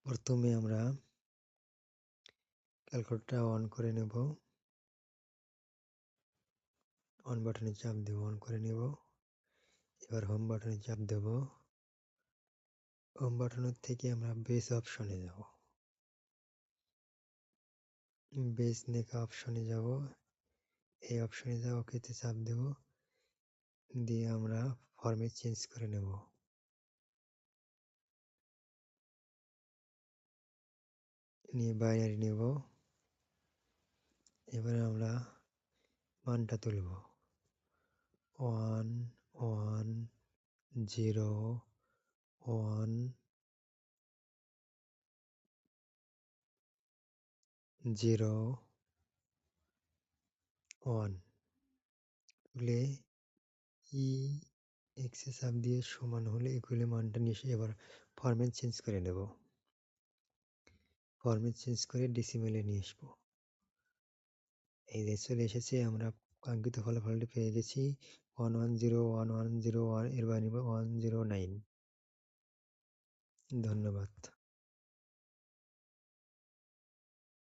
প্রথমে আমরা ক্যালকুলেটরটা অন করে নেব। অন বাটনে চাপ দেব, অন করে নেব। এবার হোম বাটনে চাপ দেব। হোম বাটনের থেকে আমরা বেস অপশনে যাব। বেস নেকা অপশনে যাব। এই অপশনে যাব, ওকেতে চাপ দেব। দিয়ে আমরা ফরম্যাট চেঞ্জ করে নেব। নিয়ে বাইনারি নেব। এবারে আমরা মানটা তুলব। 1 1 0 1 0 1 তুলে ই এক্সে চাপ দিয়ে সমান হলে ইকুয়ালে মানটা নিয়ে এসে এবার ফরম্যাট চেঞ্জ করে নেব। ফরম্যাট চেঞ্জ করে ডেসিমেলে নিয়ে আসবো। এই যে চলে এসেছে, আমরা কাঙ্ক্ষিত ফলাফলটি পেয়ে গেছি 1101101। এর বাইরে 109। ধন্যবাদ।